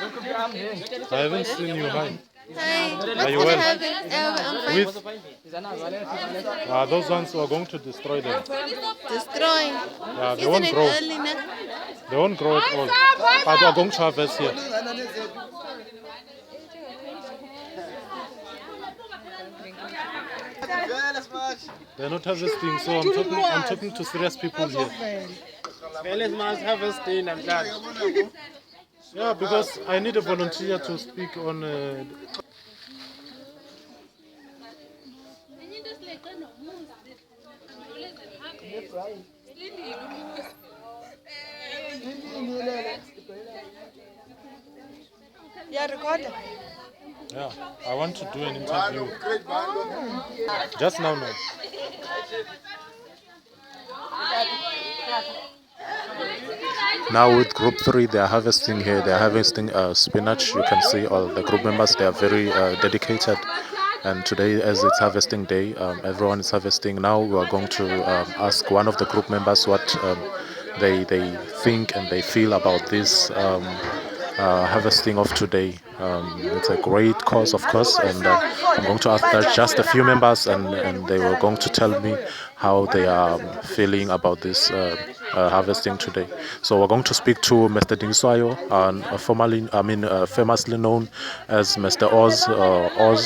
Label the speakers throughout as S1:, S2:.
S1: I haven't seen you. Hi.
S2: Hi,
S1: Are
S2: what's
S1: you
S2: gonna
S1: well?
S2: happen? I'm fine.
S1: With those ones who are going to destroy them.
S2: Destroying.
S1: Yeah, they
S2: Isn't
S1: won't
S2: it
S1: grow.
S2: early now?
S1: They won't grow at all. But we are going to harvest here. They're not harvesting, so I'm talking to serious people here. Yeah, because I need a volunteer to speak on. Yeah, I want to do an interview. Just now, no. Now with group 3, they are harvesting here. They are harvesting spinach. You can see all the group members. They are very dedicated. And today, as it's harvesting day, everyone is harvesting. Now we are going to ask one of the group members what they think and they feel about this harvesting of today. It's a great cause, of course, and I'm going to ask just a few members, and they were going to tell me how they are feeling about this harvesting today. So we're going to speak to Mr. Dingswayo, famously known as Mr. Oz,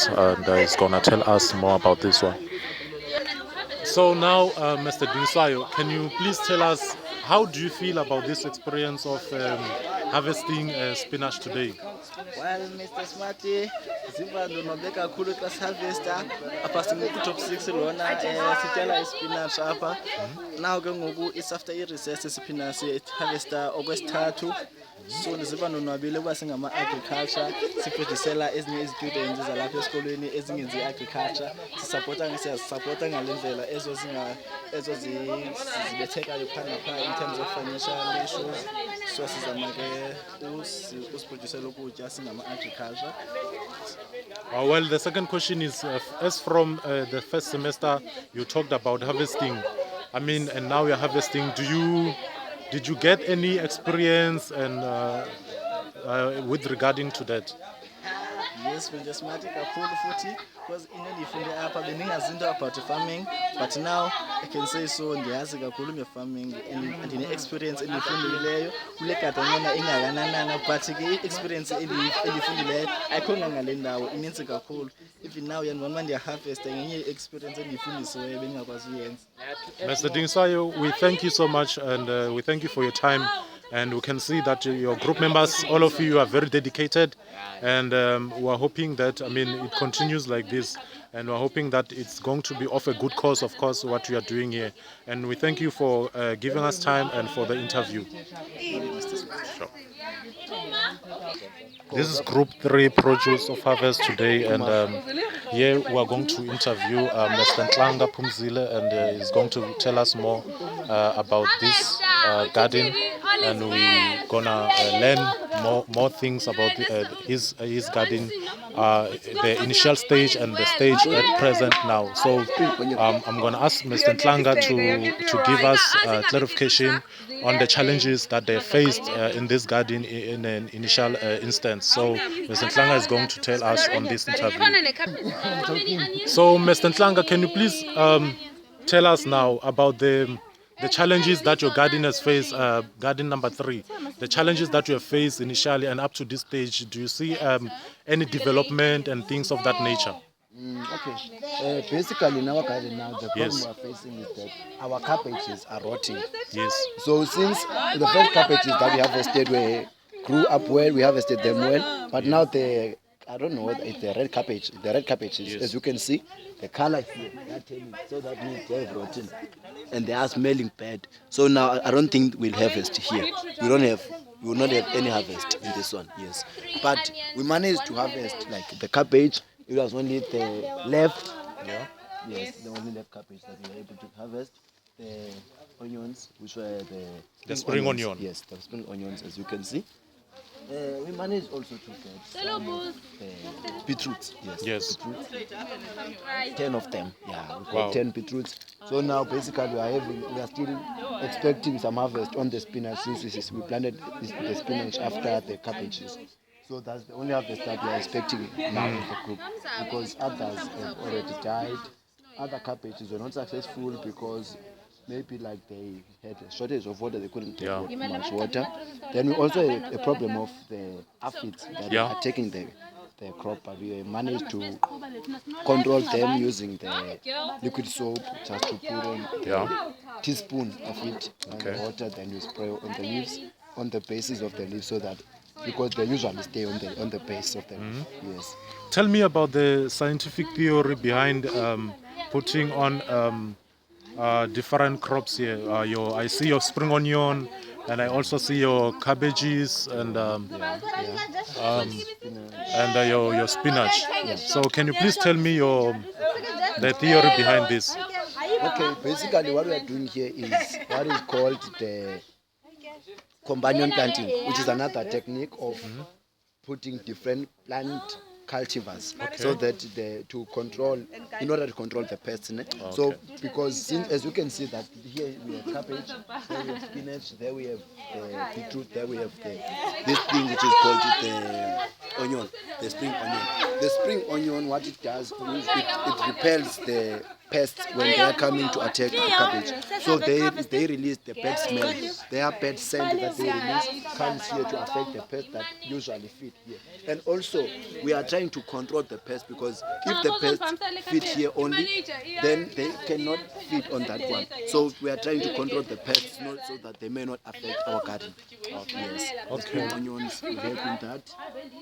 S1: and he's going to tell us more about this one. So now, Mr. Dingswayo, can you please tell us how do you feel about this experience of harvesting spinach today?
S3: Well, Mr. Smarty, ziva ndonobeka kakhulu xa siharvesta apha singekutop 6 lona sityala ispinach apha. Now ke ngoku it's after i-recess siphinda siharvesta okwesithathu. So ndiziva ndonwabile ukuba singama-agriculture siprodusela ezinye izitudents zalapha esikolweni ezingenzi i-agriculture siyazisapota ngale ndlela ezo zibethekayo phaa naphaa in terms of financial issues. So sizama ke usiprodusela ukutya singama-agriculture.
S1: Well, the second question is, as from the first semester, you talked about harvesting. And now you're harvesting. Did you get any experience and with regarding to that?
S3: Yes, Smarty kakhulu futhi because into endiyifunde apha bendingazinto about farming, but now I can say so ndiyazi kakhulu nge-farming and ndine-experience endiyifundileyo kule garden yona ingakananana, but ke i-experience endiyifundileyo ayikhonga ngale ndawo inintsi kakhulu. Even now yandibona uba ndiyaharvesta ngenye i-experience endiyifundisiweyo bendingakwazi uyenza.
S1: Mr. Dingswayo, we thank you so much, and we thank you for your time. And we can see that your group members, all of you, are very dedicated, and we're hoping that it continues like this, and we're hoping that it's going to be of a good cause, of course, what we are doing here. And we thank you for giving us time and for the interview. Sure. This is Group 3 produce of harvest today, and here we are going to interview Mr. Ntlanga Pumzile, and he's going to tell us more about this garden, and we're gonna learn more things about his garden, the initial stage and the stage at present now. So I'm gonna ask Mr. Ntlanga to give us clarification on the challenges that they faced in this garden in an initial instance. So Mr. Ntlanga is going to tell us on this interview. So Mr. Ntlanga, can you please tell us now about the challenges that your garden has faced, garden number 3, the challenges that you have faced initially and up to this stage? Do you see any development and things of that nature?
S4: Okay. Basically, in our garden now, the problem we are facing is that our cabbages are rotting.
S1: Yes.
S4: So since the first cabbages that we harvested grew up well, we harvested them well, but now I don't know whether it's the red cabbages, as you can see, the color here, they are turning, so that means they have rotten, and they are smelling bad. So now I don't think we'll harvest here. We will not have any harvest in this one. Yes, but we managed to harvest like the cabbage. It was only the left, yes, the only left cabbage that we were able to harvest. The onions, which were the
S1: spring onion.
S4: Yes, the spring onions, as you can see. We managed also to get some beetroots.
S1: Yes.
S4: Beetroots. 10 of them. Yeah, we got 10 beetroots. So now basically we are still expecting some harvest on the spinach since we planted the spinach after the cabbages. So that's the only harvest that we are expecting now in the group, because others have already died. Other cabbages were not successful because maybe like they had a shortage of water, they couldn't get much water. Then we also had a problem of the aphids that are taking the crop, but we managed to control them using the liquid soap, just to put on a teaspoon of it on the water, then you spray on the leaves, on the bases of the leaves, so that because they usually stay on the base of the leaf. Yes.
S1: Tell me about the scientific theory behind putting on different crops here. I see your spring onion, and I also see your cabbages and your spinach. So can you please tell me the theory behind this?
S4: Okay, basically what we are doing here is what is called the companion planting, which is another technique of putting different plant cultivars, so that in order to control the pests. So because since, as you can see, that here we have cabbage, there we have spinach, there we have beetroot, there we have this thing which is called the onion, the spring onion. The spring onion, what it does is it repels the pests when they are coming to attack the cabbage. So they release the bad smell. Their bad scent that they release comes here to affect the pests that usually feed here. And also, we are trying to control the pests, because if the pests feed here only, then they cannot feed on that one. So we are trying to control the pests so that they may not affect our garden. Yes. Okay. Onions will help in that.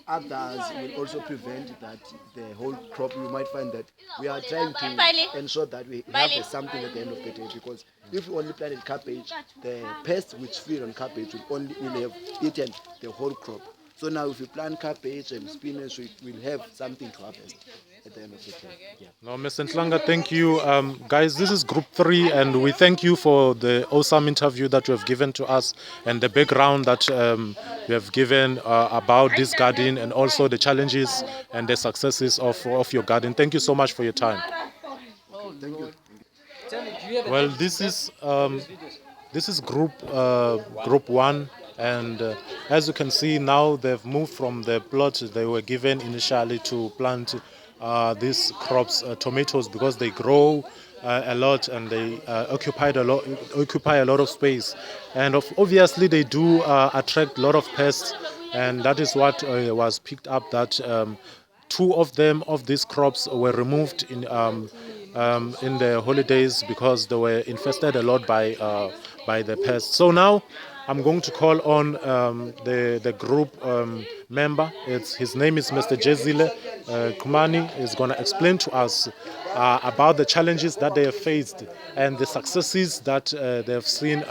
S4: Others will also prevent that the whole crop. You might find that we are trying to ensure that we have something at the end of the day, because if we only planted cabbage, the pests which feed on cabbage will have eaten the whole crop. So now if we plant cabbage and spinach, we will have something to harvest at the end of the day. Yeah.
S1: No, Mr. Ntlanga, thank you. Guys, this is Group 3, and we thank you for the awesome interview that you have given to us, and the background that you have given about this garden, and also the challenges and the successes of your garden. Thank you so much for your time.
S4: Thank you.
S1: Well, this is group 1, and as you can see now, they've moved from the plot they were given initially to plant these crops, tomatoes, because they grow a lot, and they occupy a lot of space, and obviously they do attract a lot of pests, and that is what was picked up, that 2 of these crops were removed in the holidays because they were infested a lot by the pests. So now I'm going to call on the group member. His name is Mr. Jezile Kumani. Is going to explain to us about the challenges that they have faced and the successes that they have seen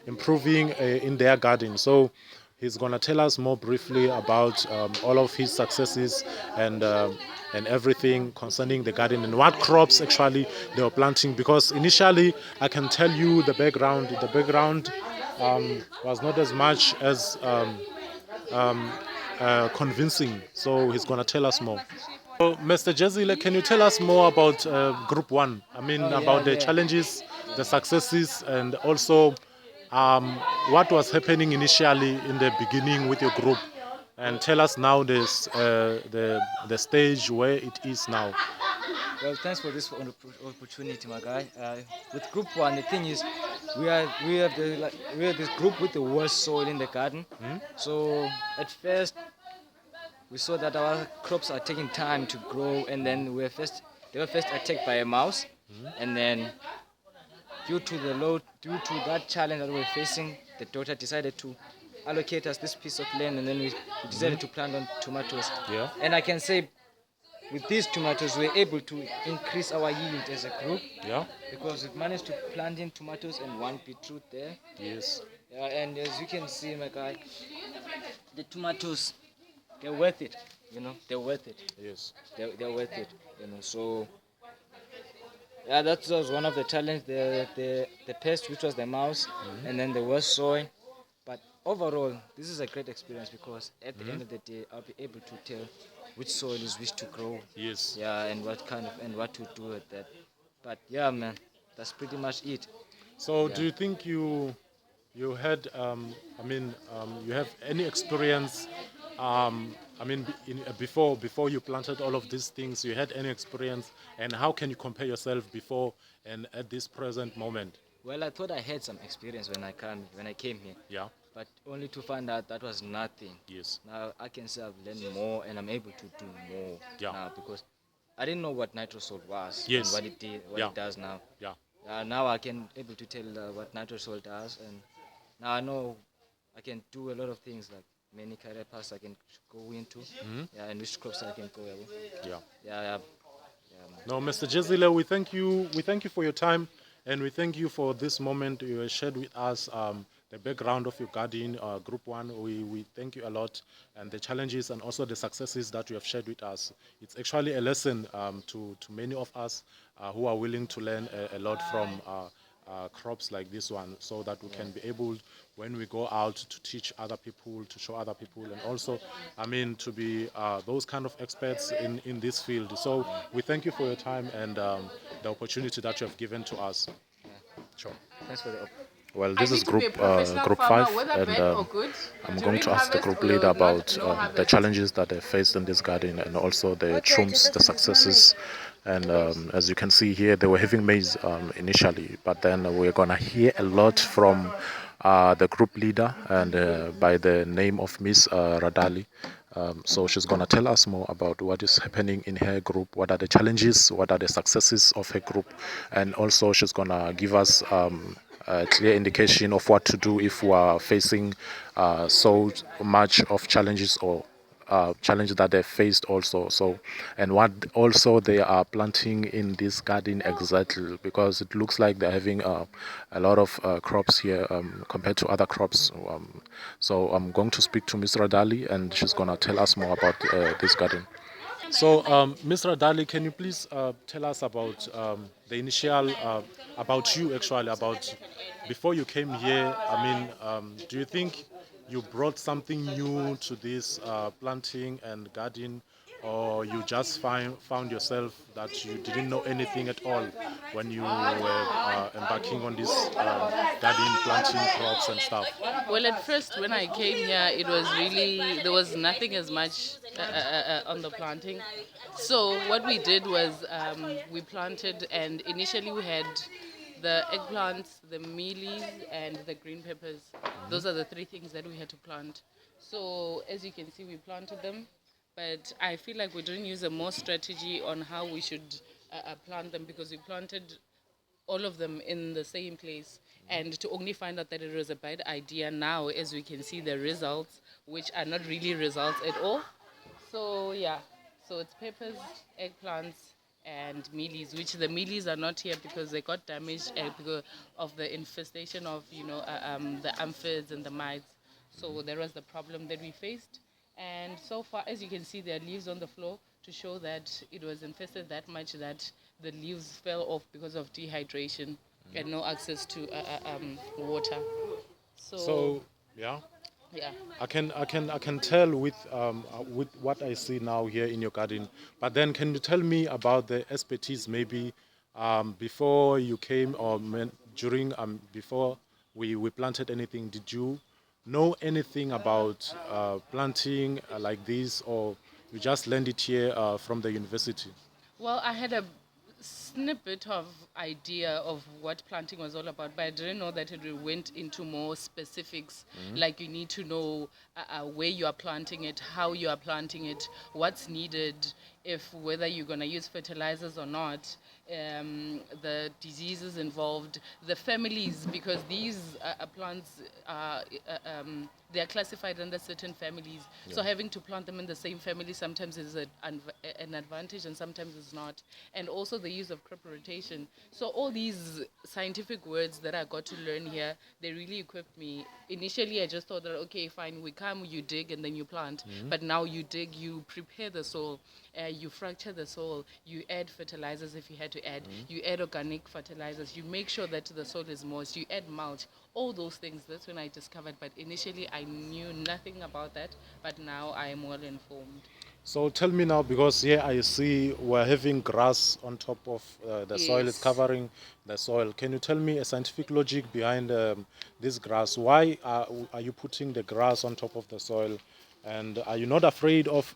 S1: improving in their garden. So he's going to tell us more briefly about all of his successes and everything concerning the garden and what crops actually they were planting. Because initially, I can tell you the background. The background was not as much as convincing. So he's going to tell us more. So, Mr. Jezile, can you tell us more about Group 1? I mean, about the challenges, the successes, and also what was happening initially in the beginning with your group, and tell us now the stage where it is now.
S5: Well, thanks for this opportunity, my guy. With Group 1, the thing is, we have this group with the worst soil in the garden. So at first, we saw that our crops are taking time to grow, and then they were first attacked by a mouse, and then due to that challenge that we were facing, the daughter decided to allocate us this piece of land, and then we decided to plant on tomatoes.
S1: Yeah.
S5: And I can say, with these tomatoes, we were able to increase our yield as a group.
S1: Yeah.
S5: Because we've managed to plant in tomatoes and 1 beetroot there.
S1: Yes.
S5: Yeah, and as you can see, my guy, the tomatoes, they're worth it. They're worth it.
S1: Yes.
S5: They're worth it. So yeah, that was one of the challenges. The pest, which was the mouse, and then the worst soil. But overall, this is a great experience, because at the end of the day, I'll be able to tell which soil is which to grow.
S1: Yes.
S5: Yeah, and what to do with that. But yeah, man, that's pretty much it.
S1: So do you think you had you have any experience I mean, before you planted all of these things, you had any experience, and how can you compare yourself before and at this present moment?
S5: Well, I thought I had some experience when I came here,
S1: Yeah.
S5: but only to find out that was nothing.
S1: Yes.
S5: Now I can say I've learned more and I'm able to do more
S1: Yeah.
S5: now because I didn't know what nitrosol was and
S1: Yes.
S5: what it did, what
S1: Yeah.
S5: it does now.
S1: Yeah.
S5: Now I can able to tell what nitrosol does, and now I know I can do a lot of things like many career paths I can go into, yeah, and which crops I can go.
S1: Yeah.
S5: Yeah, yeah.
S1: No, Mr. Jezile, we thank you. We thank you for your time, and we thank you for this moment you have shared with us. The background of your garden, Group One. We thank you a lot, and the challenges and also the successes that you have shared with us. It's actually a lesson to many of us who are willing to learn a lot from crops like this one, so that we can be able, when we go out, to teach other people, to show other people, and also, I mean, to be those kind of experts in this field. So we thank you for your time and the opportunity that you have given to us. Sure.
S5: Thanks for the
S1: Well, this is group 5, and I'm going to ask the group leader about the challenges that they faced in this garden, and also the triumphs, the successes. And as you can see here, they were having maize initially, but then we're gonna hear a lot from the group leader, and by the name of Miss Radali. So she's gonna tell us more about what is happening in her group, what are the challenges, what are the successes of her group, and also she's gonna give us a clear indication of what to do if we are facing so much of challenges or challenge that they faced also. So, and what also they are planting in this garden exactly, because it looks like they're having a lot of crops here compared to other crops. So I'm going to speak to Ms. Radali, and she's going to tell us more about this garden. So, Ms. Radali, can you please tell us about the initial, about you actually, about before you came here? I mean, do you think you brought something new to this planting and gardening, or you just found yourself that you didn't know anything at all when you were embarking on this gardening, planting crops and stuff?
S6: Well, at first, when I came here, it was really, there was nothing as much on the planting. So, what we did was we planted, and initially we had the eggplants, the mealies, and the green peppers. Those are the three things that we had to plant. So, as you can see, we planted them, but I feel like we didn't use a more strategy on how we should plant them, because we planted all of them in the same place, and to only find out that it was a bad idea now, as we can see the results, which are not really results at all. So yeah, so it's peppers, eggplants, and mealies, which the mealies are not here because they got damaged because of the infestation of the aphids and the mites. So that was the problem that we faced. And so far, as you can see, there are leaves on the floor to show that it was infested that much that the leaves fell off because of dehydration and no access to water.
S1: So, yeah.
S6: Yeah.
S1: I can tell with what I see now here in your garden. But then, can you tell me about the expertise maybe before you came, or during before we planted anything? Did you know anything about planting like this, or you just learned it here from the university?
S6: Well, I had a snippet of idea of what planting was all about, but I didn't know that it went into more specifics. Like you need to know where you are planting it, how you are planting it, what's needed, if whether you're going to use fertilizers or not, the diseases involved, the families, because these plants are they are classified under certain families. So having to plant them in the same family sometimes is an advantage and sometimes it's not. And also the use of crop rotation. So all these scientific words that I got to learn here, they really equipped me. Initially, I just thought that, okay, fine, we come, you dig, and then you plant. But now you dig, you prepare the soil, you fracture the soil, you add fertilizers if you had to add, you add organic fertilizers, you make sure that the soil is moist, you add mulch, all those things. That's when I discovered. But initially, I knew nothing about that, but now I am well informed.
S1: So tell me now, because here I see we're having grass on top of the soil, it's
S6: Yes.
S1: covering the soil. Can you tell me a scientific logic behind this grass? Why are you putting the grass on top of the soil? And are you not afraid of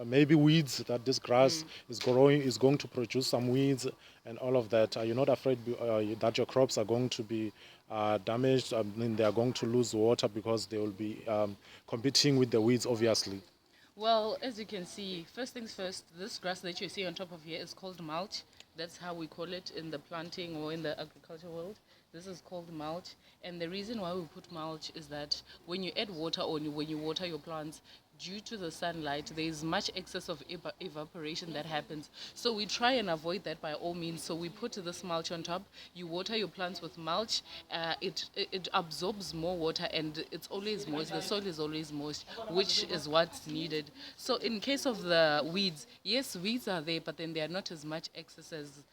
S1: maybe weeds, that this grass is going to produce some weeds and all of that? Are you not afraid that your crops are going to be damaged? I mean, they are going to lose water because they will be competing with the weeds, obviously.
S6: Well, as you can see, first things first, this grass that you see on top of here is called mulch. That's how we call it in the planting or in the agriculture world. This is called mulch. And the reason why we put mulch is that when you add water or when you water your plants, due to the sunlight, there is much excess of evaporation that happens. So we try and avoid that by all means. So we put this mulch on top. You water your plants with mulch. It absorbs more water and it's always moist. The soil is always moist, which is what's needed. So in case of the weeds, yes, weeds are there, but then they are not as much excess as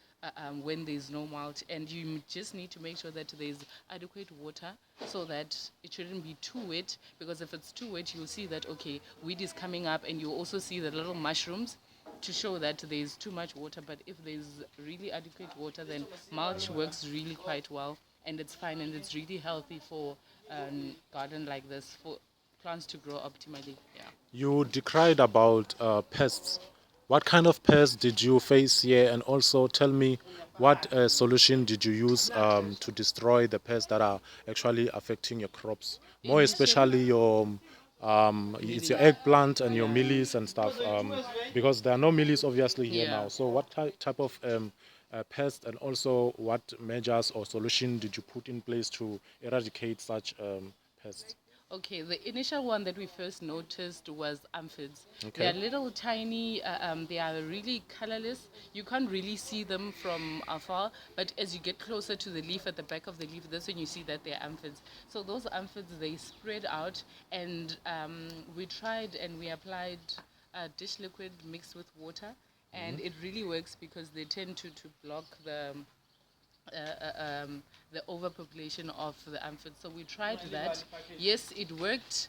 S6: when there's no mulch, and you just need to make sure that there's adequate water so that it shouldn't be too wet, because if it's too wet you'll see that okay, weed is coming up, and you also see the little mushrooms to show that there's too much water. But if there's really adequate water, then mulch works really quite well, and it's fine, and it's really healthy for a garden like this, for plants to grow optimally. Yeah.
S1: You decried about pests. What kind of pests did you face here? And also tell me, what solution did you use to destroy the pests that are actually affecting your crops? More especially your it's your eggplant and your mealies and stuff, because there are no mealies obviously here
S6: Yeah.
S1: now. So what type of pest, and also what measures or solution did you put in place to eradicate such pests?
S6: Okay, the initial one that we first noticed was aphids.
S1: Okay.
S6: They are little tiny, they are really colorless. You can't really see them from afar, but as you get closer to the leaf, at the back of the leaf, that's when you see that they're aphids. So those aphids, they spread out, and we tried and we applied dish liquid mixed with water, and it really works because they tend to block the overpopulation of the aphids. So we tried that. Yes, it worked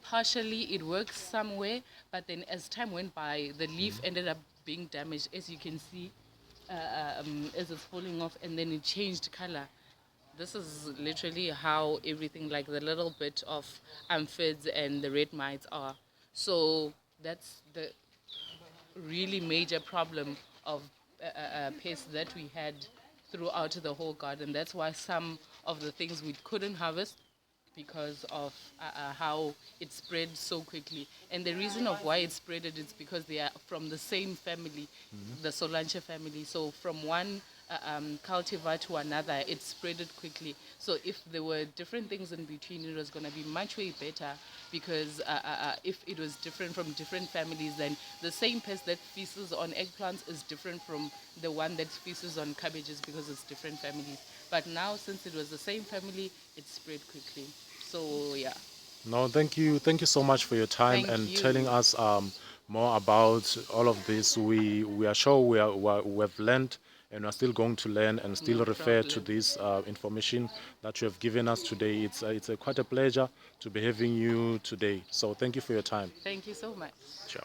S6: partially. It worked somewhere, but then as time went by, the leaf ended up being damaged, as you can see, as it's falling off, and then it changed color. This is literally how everything, like the little bit of aphids and the red mites are. So that's the really major problem of pests that we had throughout the whole garden. That's why some of the things we couldn't harvest, because of how it spread so quickly. And the reason of why it spreaded is because they are from the same family, the Solanche family. So from one cultivar to another, it spreaded quickly. So if there were different things in between, it was going to be much way better, because if it was different from different families, then the same pest that feasts on eggplants is different from the one that feasts on cabbages, because it's different families. But now, since it was the same family, it spread quickly. So yeah.
S1: No, thank you. Thank you so much for your time
S6: Thank
S1: and
S6: you.
S1: telling us more about all of this. We are sure we have learned, and we are still going to learn and still
S6: No
S1: refer to
S6: problem.
S1: this information that you have given us today. It's quite a pleasure to be having you today. So thank you for your time.
S6: Thank you so much.
S1: Ciao.